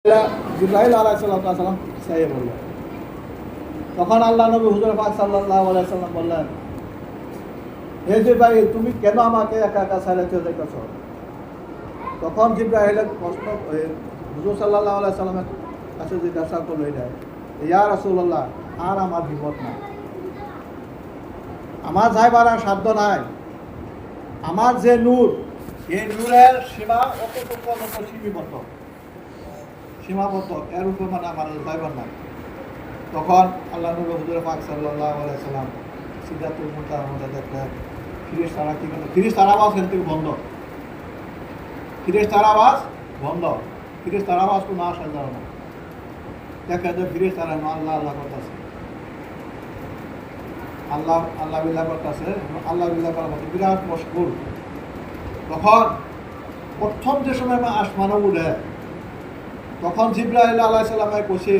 জিবরাইল আলাইহিস সালাম চাইয়ে বললেন। তখন আল্লাহ নবী হুজুর পাক সাল্লাল্লাহু আলাইহি সাল্লাম বললেন, হে জিবরাইল, তুমি কেন আমাকে একা একা ছেড়ে চলে যাইতেছ? তখন জিবরাইলের প্রশ্ন হুজুর সাল্লাল্লাহু আলাইহি সাল্লামের কাছে জিজ্ঞাসা করলো, এটা ইয়া রাসূলুল্লাহ, আর আমার বিপদ নাই, আমার যাইবার আর সাধ্য নাই। আমার যে নূর, এই নূরের সীমা অতটুকু সীমাবদ্ধ, এর উপর মানে আমার যাইবার নাই। তখন আল্লাহ নবী হুজুর পাক সাল্লাল্লাহু আলাইহি সাল্লাম সিদরাতুল মুনতাহার মধ্যে দেখলেন ফিরিস্তারা কি করে, ফিরিস্তার আওয়াজ কিন্তু বন্ধ, ফিরিস্তার আওয়াজ বন্ধ, ফিরিস্তার আওয়াজ কোনো আসা যাবে না। দেখা যায় ফিরিস্তারা আল্লাহ আল্লাহ করতেছে, আল্লাহ আল্লাহ বিল্লাহ করতেছে, আল্লাহ বিল্লাহ করার মতো বিরাট মশগুল। তখন প্রথম যে সময় আসমানে উঠে, তখন জিবরাইল আলাইহিস সালামে কইছে,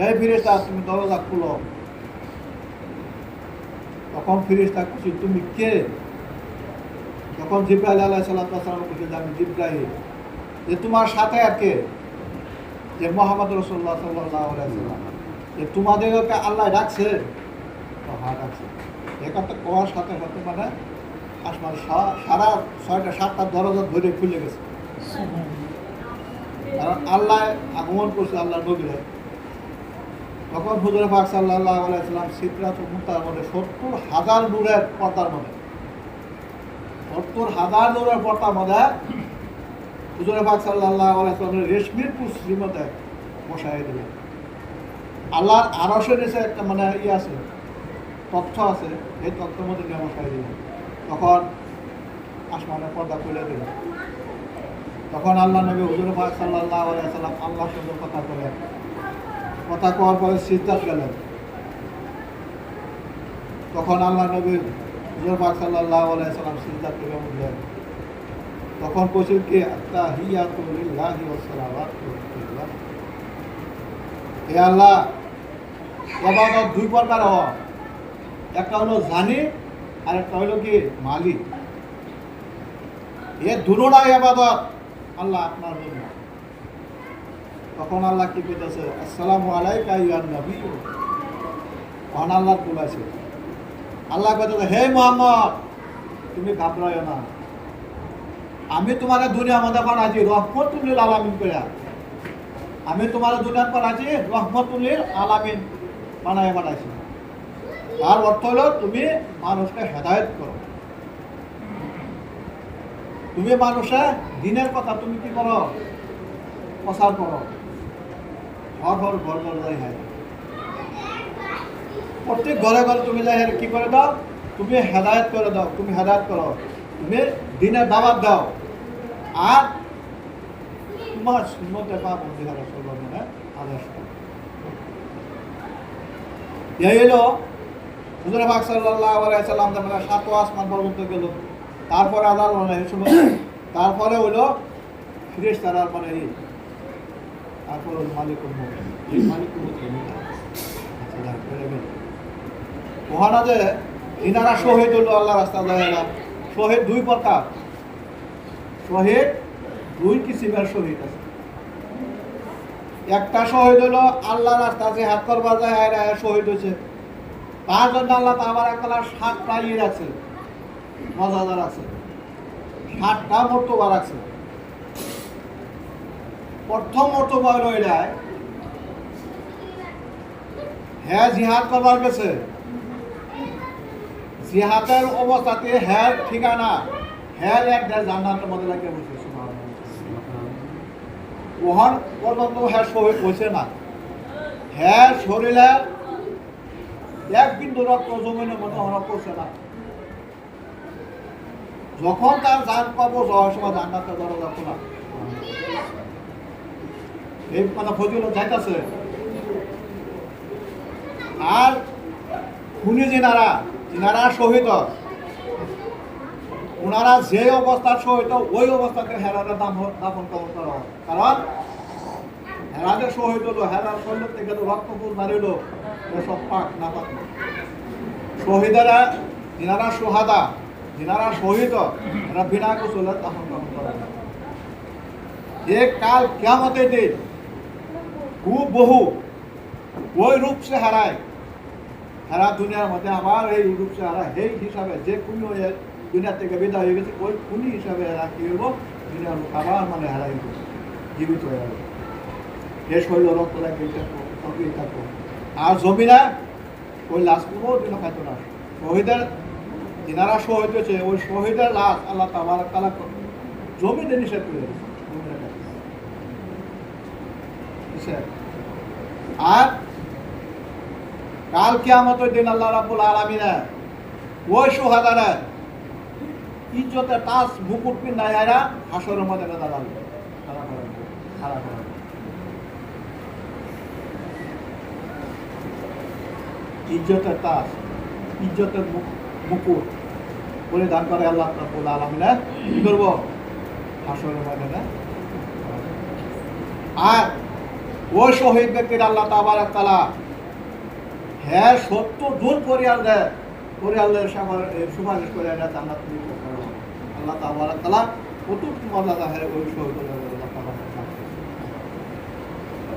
এই ফিরিস্তা তুমি দরজা খুলো। তখন ফিরিস্তা কইছে, তুমি কে? তখন জিবরাইল আলাইহিস সালাম কইছে, আমি জিবরাইল। যে তোমার সাথে আর কে? যে মুহাম্মদ রাসূলুল্লাহ সাল্লাল্লাহু আলাইহি ওয়াসাল্লাম। যে তোমাদেরকে আল্লাহ ডাকছে? হ্যাঁ ডাকছে। একটা কোয়ার সাথে সাথে মানে আসমান সারা 6টা 7টা দরজা ধরে খুলে গেছে, কারণ আল্লাহ আগমন করছে আল্লাহ নবীরে। তখন হুজুর পাক সাল্লাল্লাহু আলাইহি সাল্লাম সিদরাতুল মুনতাহার মধ্যে 70,000 নূরের পর্দার মধ্যে, 70,000 নূরের পর্দার মধ্যে হুজুর পাক সাল্লাল্লাহু আলাইহি সাল্লামের রেশমির কুরসির মধ্যে বসায় দিলেন। আল্লাহর আরশের নিচে একটা মানে আছে, তথ্য আছে, এই তথ্যের মধ্যে নিয়ে বসায় দিলেন। তখন আসমানের পর্দা খুলে দিলেন। তখন আল্লাহ নবী হুজুর পাক সাল্লাল্লাহু আলাইহি সাল্লাম আল্লাহর সঙ্গে কথা বলেন, কথা কওয়ার পরে সিজদাত গেলেন। তখন আল্লাহ নবী হুজুর পাক সাল্লাল্লাহু আলাইহি সাল্লাম সিজদাত থেকে উঠলেন। তখন কইছেন কি, আত্তাহিয়াতু লিল্লাহি ওয়াস সালাওয়াতু লিল্লাহ। হে আল্লাহ, ইবাদত দুই প্রকার হয়, একটা হলো জানি আর একটা হলো কি মালিক। এ দুটোটাই ইবাদত আল্লাহ আপনার জন্য। তখন আল্লাহ কি কইতেছে, আসসালামু আলাইকা ইয়া নবী। তখন আল্লাহ বলেছে, আল্লাহ কইতেছে, হে মুহাম্মদ, তুমি ঘাবড়াইও না, আমি তোমার দুনিয়ার মধ্যে পাঠাইছি রহমতুল লিল আলামিন কইরা। আমি তোমার দুনিয়ার পাঠাইছি রহমতুল লিল আলামিন বানায় পাঠাইছি। তার অর্থ হলো তুমি মানুষকে হেদায়েত করো, তুমি মানুষের দিনের কথা তুমি কি করো, প্রচার করো। ঘর ঘর ঘর ঘর যাই হয়, প্রত্যেক ঘরে ঘরে তুমি যাই কি করে দাও, তুমি হেদায়েত করে দাও, তুমি হেদায়েত করো, তুমি দিনের দাওয়াত দাও, আর তোমার সুন্নতে পা বন্দিহার মানে আদেশ করো। এই হলো হুজুর পাক সাল্লাল্লাহু আলাইহি সাল্লাম মানে 7 আসমান পর্যন্ত গেল। তারপরে আদাল মানে তারপরে হইলো ফিরিস্তারা মানে তারপরে মালিকুল মউত, এই মালিকুল মউত ওখানে যে ইনারা শহীদ হলো আল্লাহ রাস্তা যায়। শহীদ দুই প্রকার, শহীদ দুই কিসিমের শহীদ আছে। একটা শহীদ হলো আল্লাহ রাস্তা যে হাত করবার যায় শহীদ হয়েছে, তার জন্য আল্লাহ আবার একটা 7টা ইয়ে আছে, মজাদার আছে, 7টা মর্তবা আছে। প্রথম মর্তবা হইল এটাই, হ্যাঁ জিহাদ করবার গেছে, জিহাদের অবস্থাতে হ্যাঁ ঠিকানা হ্যাঁ এক দেশ জান্নাতের মধ্যে লাগিয়ে বসে, ওখান পর্যন্ত হ্যাঁ শহীদ হয়েছে না। হ্যাঁ শরীরে এক বিন্দু রক্ত জমিনের মধ্যে হরপ করছে না। যখন তার জান কবজ হওয়ার সময় জান্নাতের দরজা খোলা, এই মানে ফজিলত যাইতেছে। আর খুনি যিনারা শহীদ, ওনারা যে অবস্থার শহীদ ওই অবস্থাতে হেরাদের দাফন করা হয়। কারণ হেরাদের শহীদ হলো, হেরার শরীর থেকে রক্তপুর মারিল, সব পাক না পাক। শহীদেরা যিনারা সোহাদা, যিনারা শহীদ, এরা বিনা গোসলে দাফন করা হয়। যে কাল কিয়ামতের দিন খুব বহু ওই রূপ সে হারায়, সারা দুনিয়ার মধ্যে আবার এই রূপ সে হারায়, সেই হিসাবে যে খুনি হয়ে দুনিয়া থেকে বিদায় হয়ে গেছে ওই খুনি হিসাবে এরা কি হইব, দুনিয়ার লোক আবার মানে হারাই জীবিত হয়ে গেল। এ শৈল রক্ত লাগে থাকবো আর জমিনা ওই লাশ কোনো দিনও খাইত না। শহীদের যিনারা শহীদ হয়েছে ওই শহীদের লাশ আল্লাহ তাআলা জমিনে নিষেধ করে দিয়েছে। আর কাল কিয়ামতের দিন আল্লাহ রাব্বুল আলামিন ওই সুহাদারা ইজ্জতের তাজ মুকুট পিন্ধায় এরা হাসরের মধ্যে দাঁড়াবে, ইজ্জতের তাজ, ইজ্জতের মুকুট পরিধান করে আল্লাহ রাব্বুল আলামিন কি করব, হাসরের ময়দানে। আর ওই শহীদ ব্যক্তির আল্লাহ তাবারাক তাআলা হ্যাঁ 70 জন পরিয়ালের সুপারিশ করে এটা জান্নাত আল্লাহ তাবারাক তাআলা কতটুকু মর্যাদা হয় ওই শহীদ।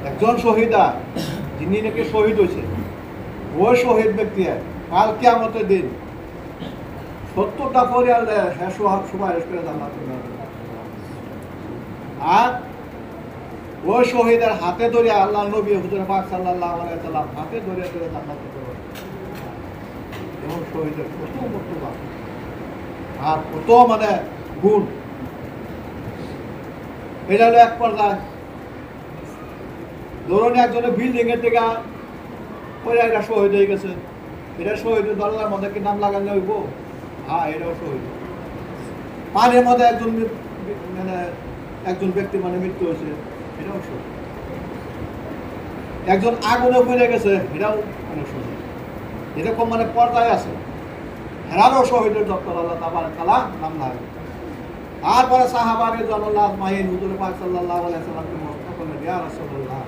একজন শহীদা যিনি নাকি শহীদ হয়েছে ওই শহীদ ব্যক্তি কাল কিয়ামতের দিন 70টা পরিয়ালের হ্যাঁ সুপারিশ করে জান্নাত। আর ওই শহীদের হাতে ধরে আল্লাহ নবী হুজুর পাক সাল্লাল্লাহু আলাইহি ওয়াসাল্লাম হাতে ধরে জান্নাতে প্রবেশ। এবং শহীদের কত মর্যাদা আর কত মানে গুণ, এটা হলো এক পর্যায়ে। ধরুন একজনের বিল্ডিং এর থেকে ওই একটা শহীদ হয়ে গেছে, এটা শহীদের দরজার মধ্যে কি নাম লাগালে হইব? হ্যাঁ, এটাও শহীদ। পানির মধ্যে একজন ব্যক্তি মানে মৃত্যু হয়েছে, এটাও শহীদ। একজন আগুনে পুড়ে গেছে, এটাও মানে শহীদ। এরকম মানে পর্যায়ে আছে, হেরারও শহীদের দপ্তর আল্লাহ তাবারাক তাআলা নাম লাগে। তারপরে সাহাবারে জানাল্লাহ মাহিন হুজুর পাক সাল্লাল্লাহু আলাইহি ওয়াসাল্লামকে মস্ত করে ইয়া রাসূলুল্লাহ,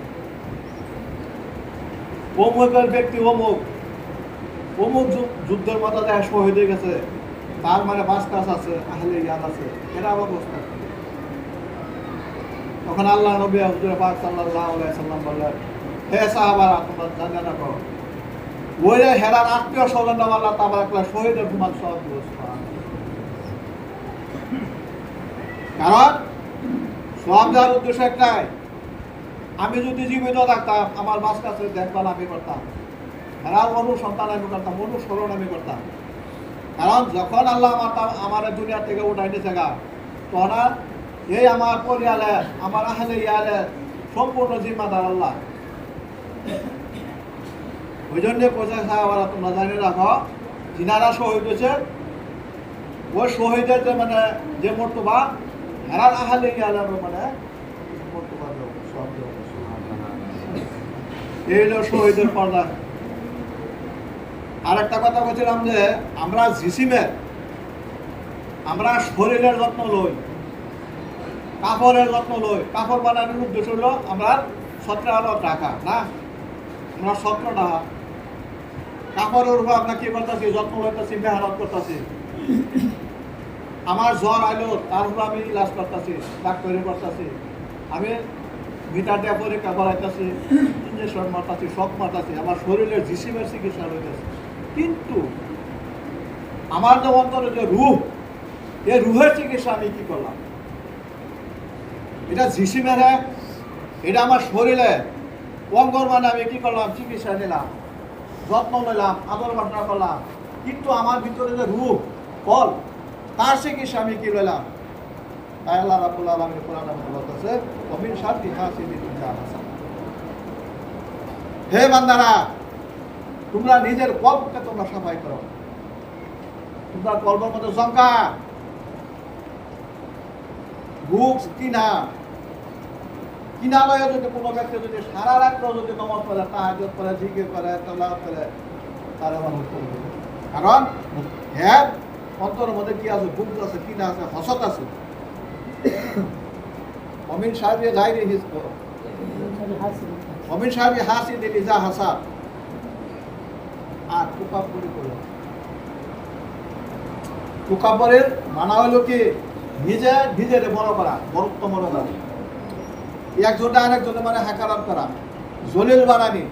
অমুকের ব্যক্তি অমুক যুদ্ধের মধ্যে যায় শহীদ হয়ে গেছে, তার মানে বাসকাস আছে, আহলে ইয়াদ আছে, এরা আবার বসতে। তখন আল্লাহ নবী হুজুর পাক সাল্লাল্লাহু আলাইহি ওয়াসাল্লাম বললেন, হে সাহাবারা তোমরা জানে না করো ওই হেরার আত্মীয় স্বজন আল্লাহ তাবারাক তাআলা শহীদের প্রমাণ সব দিয়েছে। কারণ সব দেওয়ার উদ্দেশ্য একটাই, আমি যদি জীবিত থাকতাম আমার বাস কাছে দেখভাল আমি করতাম, হেরার অনুসন্ধান আমি করতাম, অনুসরণ আমি করতাম। কারণ যখন আল্লাহ আমার দুনিয়া থেকে উঠাই নিয়েছে গা, তখন এই আমার পরিয়ালে আমার আহলে ইয়ালে সম্পূর্ণ জিম্মাদার আল্লাহ। ওই জন্য পয়সা খাওয়া তোমরা জানিয়ে রাখো, যিনারা শহীদ হয়েছে ওই শহীদের যে মানে যে মর্তবা হেরার আহলে ইয়ালের মানে মর্তবা সব এই হলো শহীদের পর্দা। আর একটা কথা বলছিলাম যে আমরা জিসিমের আমরা শরীরের যত্ন লই, কাপড়ের যত্ন লই। কাপড় বানানোর উদ্দেশ্য হলো আমরা সত্র হলো টাকা না, আমরা সত্র টাকা কাপড়ের উপর আমরা কি করতেছি, যত্ন লইতেছি, মেহনত করতেছি। আমার জ্বর আইলো তার উপর আমি ইলাজ করতেছি, ডাক্তারি করতেছি, আমি ভিটার দিয়ে পরীক্ষা করাইতেছি, ইঞ্জেকশন মারতেছি, সব মারতেছি, আমার শরীরের জিসিমের চিকিৎসা হইতেছে। কিন্তু আমার যে অন্তরে যে রুহ, এই রুহের চিকিৎসা আমি কি করলাম? এটা জিসিমের, এটা আমার শরীরে অঙ্গর মানে আমি কি করলাম, চিকিৎসা নিলাম, যত্ন নিলাম, আদর বাসনা করলাম। কিন্তু আমার ভিতরে যে রুহ কল, তার চিকিৎসা আমি কি লইলাম? তাই আল্লাহ রাব্বুল আলামিন কোরআনে বলতেছে, ওমিন শাররি হাসিদিন ইযা হাসাদ। হে বান্দারা, তোমরা নিজের কলবকে তোমরা সাফাই করো। তোমরা কলবের মধ্যে জঙ্কা বুক কিনা লয়ে যদি কোনো ব্যক্তি যদি সারা রাত্র যদি নমাজ পড়ে, তাহাজ্জুদ করে, জিকির করে, তেলাওয়াত করে, তারা মানুষ করবে। কারণ হ্যাঁ অন্তরের মধ্যে কি আছে, বুক আছে, কিনা আছে, হসত আছে। অমিন সাহেব গাইরে হিজব, অমিন সাহেব হাসিদিন ইযা হাসাদ। আর তুকাব্বুরি করলো, তুকাব্বুরের মানা হলো কি, নিজের বড় করা, বরত্ব মনে করা, একজনটা আরেকজনের মানে হাকারাত করা, জলিল বানানি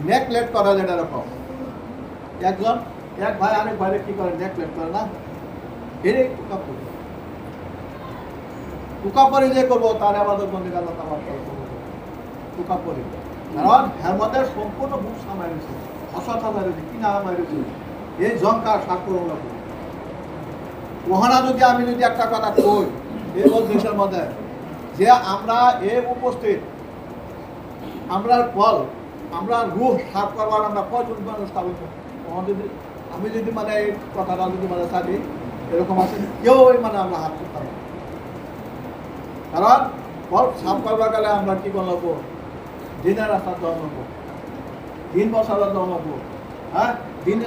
নেকলেট করা যেটা এরকম এক ভাই আরেক ভাইরে কি করে নেকলেট করে না এর টুকাপরি যে করবো তার আবাদত বন্দী আল্লাহ তাআলা টুকাপরি কারণ এর মধ্যে সম্পূর্ণ বুক সামাই রয়েছে অসৎ রয়েছে কিনা আমায় রয়েছে এই জঙ্কার সাক্ষর লাগবে ওহানা আমি যদি একটা কথা কই এই দেশের মধ্যে যে আমরা এই উপস্থিত আমরা ফল আমরা রুহ সাফ করবার আমরা কয়জন মানুষ পাবো যদি আমি যদি মানে এই কথাটা যদি মানে থাকি এরকম আছে কেউ মানে আমরা হাত করতে পারবো কারণ ফল সাফ করবার গেলে আমরা কি করে নেবো দিনের রাস্তার দল নেবো দিন বসার দল নেবো হ্যাঁ দিন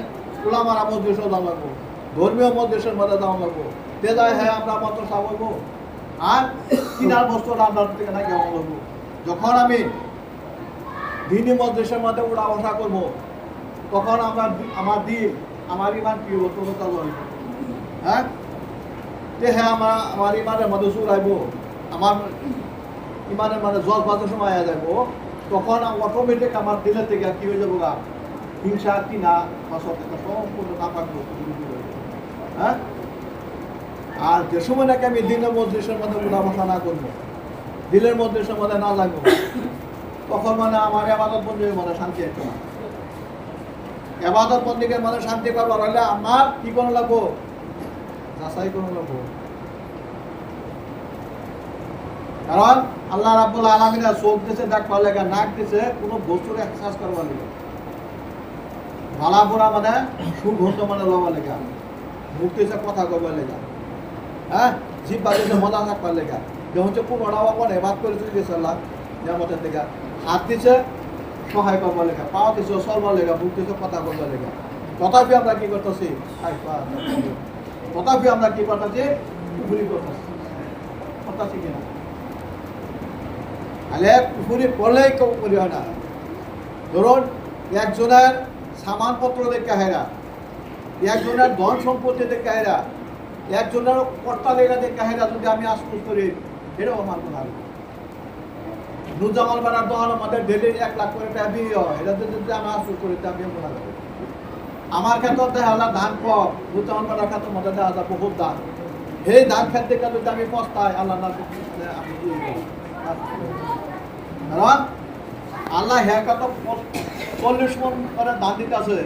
ওলামার মজলিসও দল নেবো ধর্মীয় মজলিসের মধ্যে দাম লাগবো তে যায় হ্যাঁ আমরা মন্ত্র সাবো আর কিনার বস্তুটা আপনার থেকে নাকি আমার লাগবো যখন আমি দিনই মজলিসের মধ্যে উড়া বসা করবো তখন আমার দিন আমার ইমান কি হতো হ্যাঁ যে হ্যাঁ আমার ইমানের মধ্যে সুর আইব আমার ইমানের মানে জল বাজার সময় আয়া যাবো তখন অটোমেটিক আমার দিলের থেকে কি হয়ে যাবো গা হিংসা কিনা সম্পূর্ণ নাপাক হ্যাঁ আর যে সময় নাকি আমি দিনের মজলিসের মধ্যে উঠা বসা না করবো দিলের মজলিসের মধ্যে না লাগবো তখন মানে আমার আবাদত বন্দীর মধ্যে শান্তি আসবে না আবাদত বন্দীকে মধ্যে শান্তি করবার হলে আমার কি কোনো লাগবো যাচাই কোনো লাগবো কারণ আল্লাহ রাব্বুল আলামিন চোখ দিছে দেখবার লেগে নাক দিছে কোনো বস্তুর এহসাস করবার লেগে ভালা পোড়া মানে সুগন্ধ মানে লবার লেগে মুখ দিছে কথা কবার লেগে হ্যাঁ জিভ বাজিছে মজা থাকবার লেগে যে হচ্ছে পুরোটা অপর এবার করে চলে গেছে আল্লাহ নিয়ামতের দিকে হাত দিছে সহায় করবার লেগে পাও দিছে চলবার লেগে মুখ দিছে কথা করবার লেগে তথাপি আমরা কি করতেছি তথাপি আমরা কি করতেছি পুকুরি করতেছি কিনা তাহলে পুকুরি করলেই কেউ করি হয় না ধরুন একজনের সামানপত্র দেখে হেরা একজনের ধন সম্পত্তি দেখে হেরা একজনের কর্তালেগা দেখে হেরা যদি আমি আশ্বাস করি এটাও আমার কোনো হবে নুজামাল বানার দোকান আমাদের ডেলি 1 লাখ করে টাকা দিয়ে হয় এটা যদি আমি আশ্বাস করি তা আমি মনে হবে আমার ক্ষেত্রে দেখা হলো ধান কম নুজামাল বানার ক্ষেত্রে মধ্যে দেখা যায় বহুত দান সেই ধান ক্ষেত দেখে যদি আমি পস্তাই আল্লাহ না আমি কারণ আল্লাহ হ্যাঁ কত 40 মন করে ধান দিতে আছে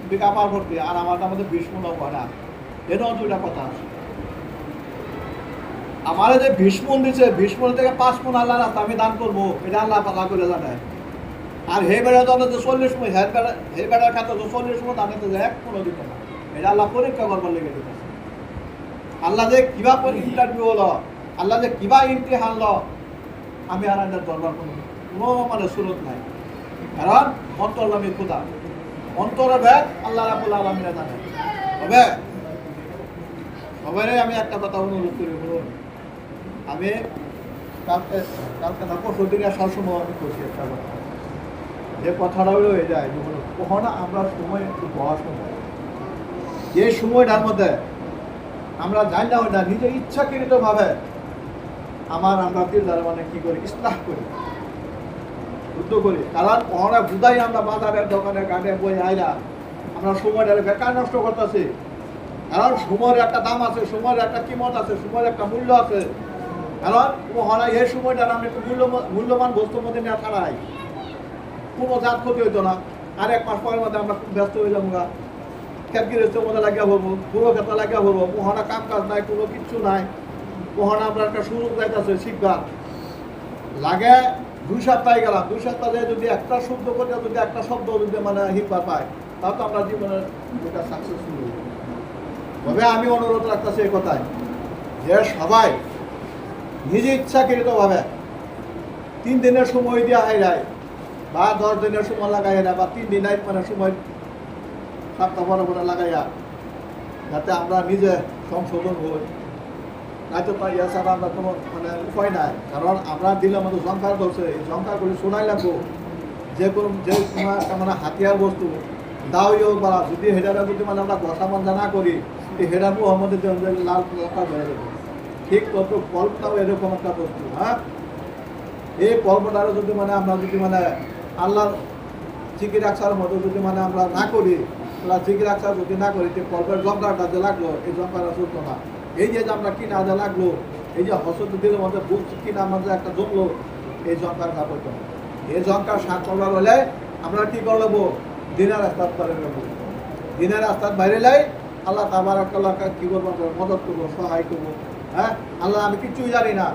বিঘা পার করতে আর আমারটা মধ্যে 20 মনও হয় না এটাও দুইটা কথা আছে আমার যে 20 মন দিচ্ছে 20 মন থেকে 5 মন আল্লাহ রাস্তা আমি দান করবো এটা আল্লাহ পালা করে জানায় আর হে বেড়া ধরো যে 40 মন হে বেড়ার খাতে 40 মন দানে তো 1 মনও দিত না এটা আল্লাহ পরীক্ষা করবার লেগে দিতে আল্লাহ যে কিবা ইন্টারভিউ হলো আল্লাহ যে কিবা ইমতিহান হলো আমি আর দরবার কোনো মানে সুরত নাই কারণ অন্তর নামে খোদা অন্তরের ভেদ আল্লাহ রাব্বুল আলামিন জানেন তবে সবাই আমি একটা কথা অনুরোধ করি বলুন আমি কালকে না পরশু দিনে সবসময় আমি করছি একটা কথা যে কথাটা হয়ে যায় কখনো আমরা সময় একটু বড় সময় যে সময়টার মধ্যে আমরা জানি না নিজের ইচ্ছাকৃতভাবে আমরা দিলদার মানে কি করি ইসলাহ করি যুদ্ধ করি কারণ ওরা বুঝাই আমরা বাজারের দোকানে গাড়ি বই আইলা আমরা সময়টা বেকার নষ্ট করতেছি কারণ সময়ের একটা দাম আছে সময়ের একটা কিমত আছে সময়ের একটা মূল্য আছে কারণ ওরা এই সময়টা আমরা একটু মূল্যবান বস্তুর মধ্যে নেওয়া ছাড়াই কোনো জাত ক্ষতি হইতো না আর 1 মাস পরের মধ্যে আমরা খুব ব্যস্ত হয়ে যাবো গা খেত গৃহস্থের মধ্যে লাগিয়ে পড়বো পুরো ক্ষেত্রে লাগিয়ে পড়বো ওখানে কাম কাজ নাই কোনো কিচ্ছু নাই ওখানে আমরা একটা সুযোগ যাইতেছে শিখবার লাগে 2 সপ্তাহে গেলাম 2 সপ্তাহে যদি একটা শব্দ করতে যদি একটা শব্দ যদি মানে হিটবার পাই তাহলে তো আমরা জীবনের যেটা সাকসেসফুল হইব তবে আমি অনুরোধ রাখতেছি এই কথায় যে সবাই নিজে ইচ্ছাকৃতভাবে 3 দিনের সময় দিয়ে হাইরায় বা 10 দিনের সময় লাগাই না বা 3 দিন মানে সময় সপ্তাহ পরে লাগাইয়া যাতে আমরা নিজে সংশোধন হই নয়তো ইয়া ছাড়া আমরা কোনো মানে উপায় নাই কারণ আমরা দিলে আমাদের সংখ্যার ধরছে এই সংখ্যাগুলি শোনাই লাগবো যে কোনো যে সময় একটা মানে হাতিয়ার বস্তু দাও হোক বা যদি হেডারা যদি মানে আমরা ঘষা মঞ্জা না করি এই হেডাবু আমাদের লাল লঙ্কা ধরে দেবো ঠিক তত ফলটাও এরকম একটা বস্তু হ্যাঁ এই কর্মটারও যদি মানে আমরা যদি মানে আল্লাহর জিকির রাখার মতো যদি মানে আমরা না করি, আল্লাহ জিকির রাখা যদি না করি, কর্মের জঙ্কারটা যে লাগলো এই জঙ্কারটা চলতো না। এই যে আমরা কিনা যে লাগলো, এই যে হসদিনের মধ্যে বুঝ কিনা আমাদের একটা জমলো, এই জঙ্কারটা করতো না। এই জঙ্কার শাক করবার হলে আমরা কি করবো? দিনের রাস্তার করে নেবো। দিনের রাস্তার বাইরে লাই আল্লাহ তাবারাকাল্লাহকে কি করবো? মদত করবো, সহায় করবো। হ্যাঁ, আল্লাহ আমি কিচ্ছুই জানি না,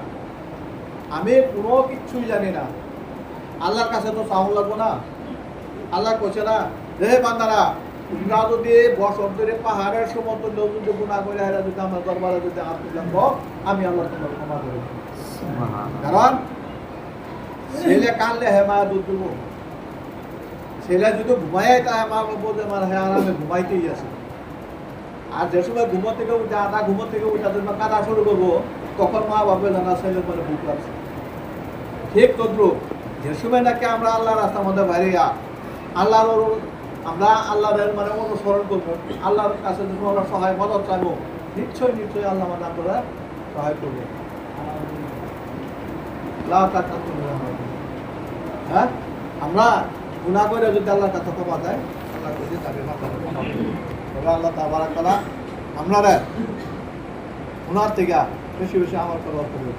আমি কোনো কিচ্ছুই জানি না, আল্লাহর কাছে তো চাউল লাগবো না। আল্লাহ কইছে না, হে বান্দারা, তোমরা যদি বছর ধরে পাহাড়ের সমতুল্য যদি গুণা করে হেরা যদি আমার দরবারে যদি হাত তুলবো, আমি আল্লাহ তোমার ক্ষমা করে দেব। কারণ ছেলে কানলে হে মা দুধ দেবো, ছেলে যদি ঘুমাই তা মা বলবো যে আমার হ্যাঁ আমি ঘুমাইতেই আছে। আর যে সময় ঘুমো থেকে উঠে আধা ঘুমো থেকে উঠে যখন কাঁদা শুরু করবো, তখন মা ভাববে জানা ছেলের পরে ভুক লাগছে। ঠিক তদ্রুপ যে সময় নাকি আমরা আল্লাহ রাস্তার মধ্যে বাইরে আল্লাহর আমরা আল্লাহর মানে অনুসরণ করবো, আল্লাহর কাছে যখন আমরা সহায় মদত চাইবো, নিশ্চয়ই নিশ্চয়ই আল্লাহ মানে আমরা সহায় করবো। হ্যাঁ, আমরা গুনাহ করে যদি আল্লাহর কাছে ক্ষমা চাই, আল্লাহ যদি তাকে ক্ষমা করবে, তবে আল্লাহ তাবারাকাল্লাহ আপনারা ওনার থেকে বেশি বেশি আমার করার করবে।